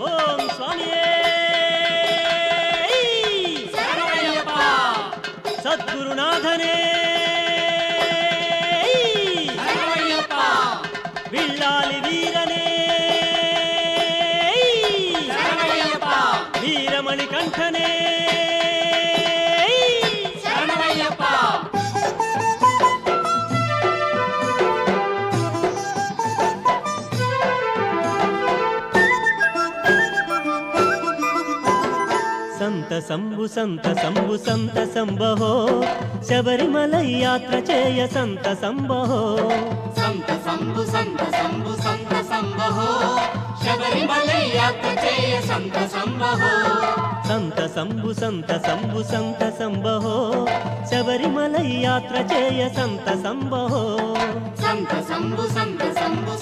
ఓం స్వామియే శరణమయ్యప్ప సద్గురునాథనే శరణమయ్యప్ప విల్లాలి వీరనే శరణమయ్యప్ప వీరమణి కంఠనే శరణమయ్యప్ప సంత సంబు సంత సంబహో శబరిమలై యాత్ర చేయ సంత సంబహో సంత సంబు సంబహో శబరిమలై యాత్ర చేయ సంత సంబహో సంత సంబు సంత సంబహో శబరిమలై యాత్ర చేయ సంత సంబహో సంత సంబు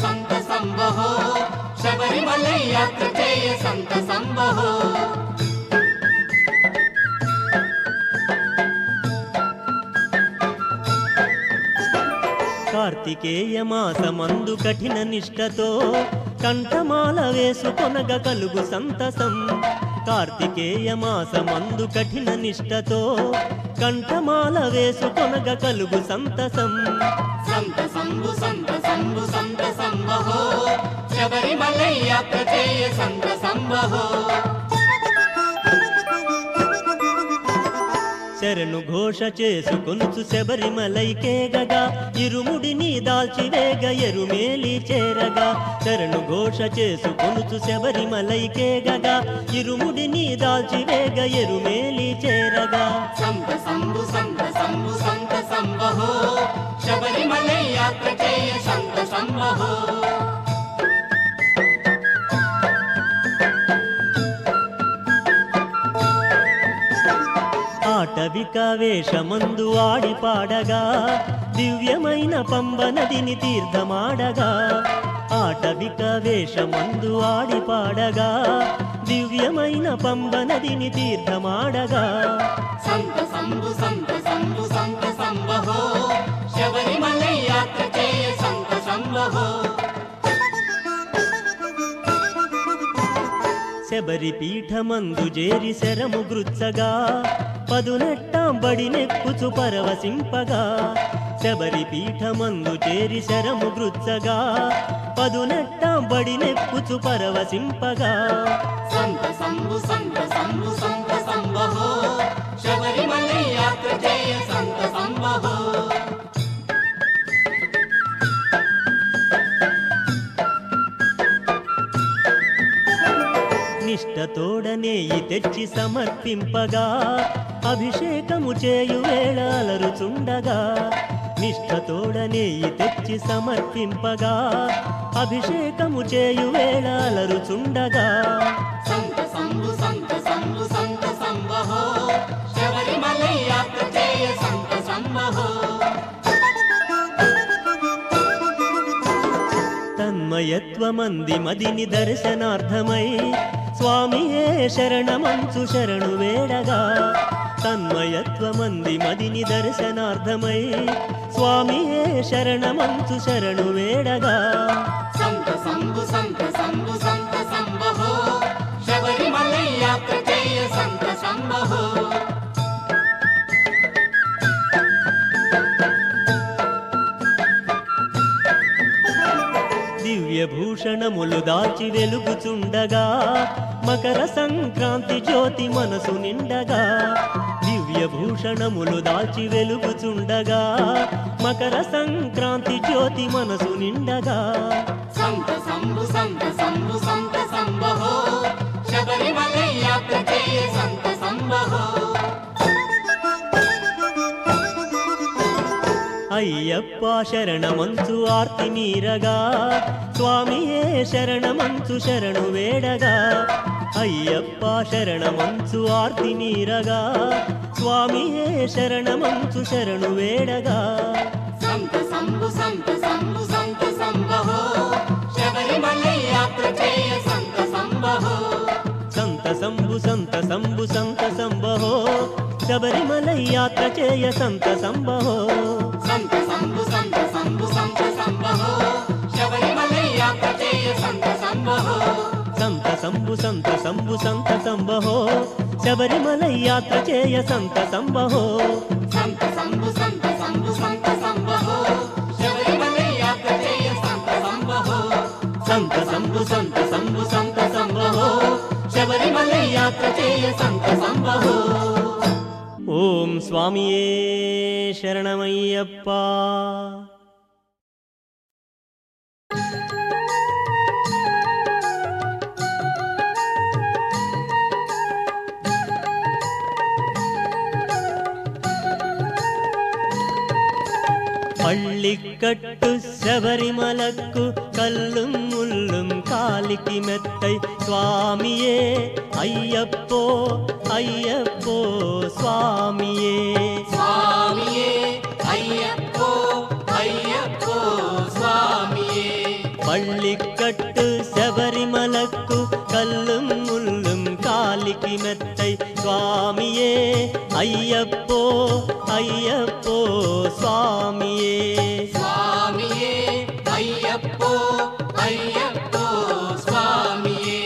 సంబహో శబరిమలై యాత్ర చేయ సంత సంబహో కార్తికేయ మాసమందు కఠిన నిష్టతో కంఠమాల వేసుకొనగ కలుగు సంతసం కార్తికేయ మాసమందు కఠిన నిష్టతో కంఠమాల వేసుకొనగ కలుగు సంతసం సంత సంబు సంబహో శబరిమలై యాత్ర చేయ సంత సంబహో శరణు ఘోష చేసుకొనుచు శబరిమలైకేగగా ఇరుముడిని దాల్చివేగ ఎరుమేలి చేరగా శరణు ఘోష చేసుకొనుచు శబరిమలైకేగగా ఇరుముడిని దాల్చివేగ ఎరుమేలి చేరగా సంత సంబు సంబహో శబరిమలై యాత్ర చేయ సంత సంబహో ఆటవిక వేషమందు ఆడి పాడగా దివ్యమైన పంబ నదిని తీర్థమాడగా ఆటవిక వేషమందు ఆడి పాడగా దివ్యమైన పంబ నదిని తీర్థమాడగా సంత సంబు సంబహో శబరిమలై యాత్ర చేయ సంత సంబహో శబరి పీఠమందు చేరి శరము గృత్సగా పదునెట్టాంబడి నెక్కుచు పరవశింపగా శబరి పీఠమందు చేరి శరము గృత్సగా పదునెట్టాంబడి నెక్కుచు పరవశింపగా సంత సంబు సంబహో శబరిమలై యాత్ర చేయ సంత సంబహో నిష్టతోడనేయి తెచ్చి సమర్పింపగా అభిషేకము చేయు వేళ అలరుచుండగా నిష్టతోడనేయి తెచ్చి సమర్పింపగా అభిషేకము చేయు వేళ అలరుచుండగా సంత సంబు సంబహో శబరిమలై యాత్ర చేయ సంత సంబహో తన్మయత్వమంది మదిని దర్శనార్థమై స్వామియే శరణమంచు శరణు వేడగా తన్మయత్వమంది మదిని దర్శనార్థమై స్వామియే శరణమంచు శరణు వేడగా సంత సంబు సంబహో శబరిమలై యాత్ర చేయ సంత సంబహో దివ్యభూషణములు దాల్చి వెలుగుచుండగా మకర సంక్రాంతి జ్యోతి మనసు నిండగా దివ్యభూషణములు దాల్చి వెలుగుచుండగా మకర సంక్రాంతి జ్యోతి మనసు నిండగా సంత సంబు సంబహో శబరిమలై యాత్ర చేయ సంత సంబహో అయ్యప్ప శరణమంచు ఆర్తి మీరగా స్వామియే శరణమంచు శరణు వేడగా అయ్యప్ప శరణమంచు ఆర్తి మీరగా స్వామియే శరణమంచు శరణు వేడగా సంత సంబు సంబహో శబరిమలై యాత్ర చేయ సంత సంబహో సంత సంబు సంబహో శబరిమలై యాత్ర చేయ సంత సంబహో సంత సంబు సంబహో శబరిమలై యాత్ర చేయ సంత సంబహో సంతసంబు సంతసంబు సంతసంబహో శబరిమలై యాత్ర చేయ సంతసంబహో సంత సంబు సంత సంబు సంత సంబహో శబరిమలై యాత్ర చేయ సంత సంబహో సంతసంబు సంతసంబు సంతసంబహో శబరిమలై యాత్ర చేయ సంత సంబహో ఓం స్వామియే శరణమయ్యప్ప. பள்ளிக்கட்டு சபரிமலக்கு கல்லும் முள்ளும் காலிக்கு மெத்தை சுவாமியே ஐயப்போ ஐயப்போ சுவாமியே స్వామియే అయ్యప్పో అయ్యప్పో స్వామియే பள்ளிக்கட்டு சபரிமலக்கு கல்லும் முள்ளும் காலிக்கு மெத்தை சுவாமியே ஐயப்போ ஐயப்போ சுவாமியே స్వామియే అయ్యప్పో అయ్యప్పో స్వామియే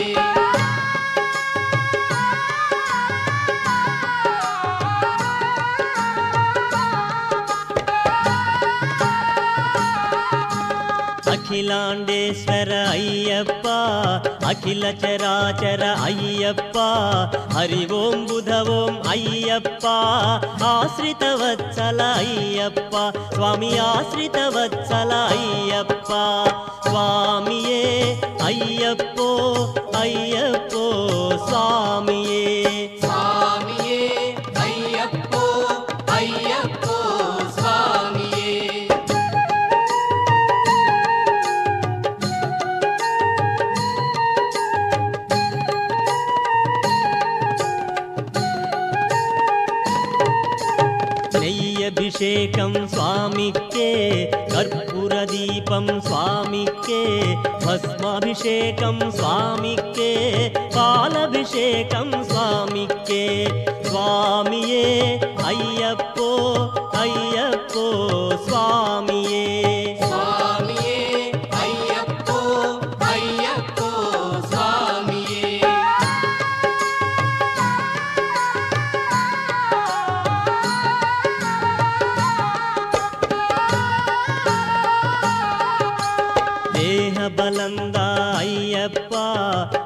అఖిలాండేశ్వర అయ్యప్ప అఖిల చరాచర అయ్యప్ప హరి ఓం బుధ ఓం అయ్యప్ప ఆశ్రిత వత్సల అయ్యప్ప స్వామి ఆశ్రిత వత్సల అయ్యప్ప స్వామియే అయ్యప్పో అయ్యప్పో స్వామియే స్వామియే అయ్యప్పో అయ్యప్పో స్వామియే నెయ్యభిషేకం స్వామికే కర్పూర దీపం స్వామికే భస్మాభిషేకం స్వామికే పాలభిషేకం స్వామికే స్వామియే అయ్యప్పో అయ్యప్పో స్వామియే స్వామియే అయ్యప్పో అయ్యప్పో స్వామియే ದೇಹ ಬಲಂದ ಅಯ್ಯಪ್ಪ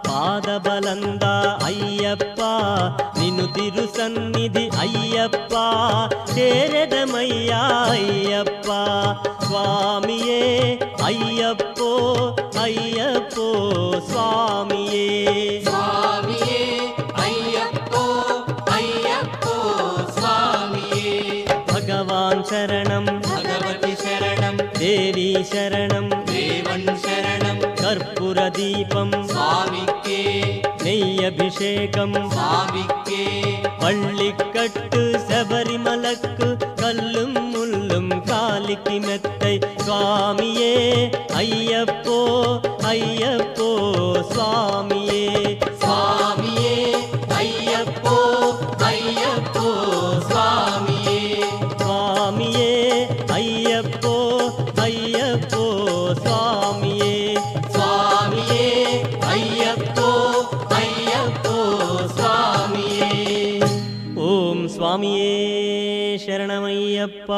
ಪಾದ ಬಲಂದ ಅಯ್ಯಪ್ಪ ನಿನು ತಿರು ಸನ್ನಿಧಿ ಅಯ್ಯಪ್ಪ ಸೇರೆದಮಯ್ಯ ಅಯ್ಯಪ್ಪ ಸ್ವಾಮಿಯೇ ಅಯ್ಯಪ್ಪೋ ಅಯ್ಯಪ್ಪೋ ಸ್ವಾಮಿಯೇ స్వామియే అయ్యప్పో అయ్యప్పో స్వామియే భగవాన్ శరణం భగవతి శరణం దేవి శరణం దేవన్ శరణం కర్పూర దీపం స్వామికే నెయ్యభిషేకం స్వామికే பள்ளிக்கட்டு சபரிமலக்கு கல்லும் முள்ளும் காலிக்கு மெத்தை சுவாமியே ஐயப்போ ஐயப்போ சுவாமியே స్వామియే అయ్యప్పో అయ్యప్పో స్వామియే சுவாமியே ஐயப்போ ஐயப்போ சுவாமியே స్వామియే అయ్యప్పో అయ్యప్పో స్వామియే ఓం స్వామియే శరణమయ్యప్ప.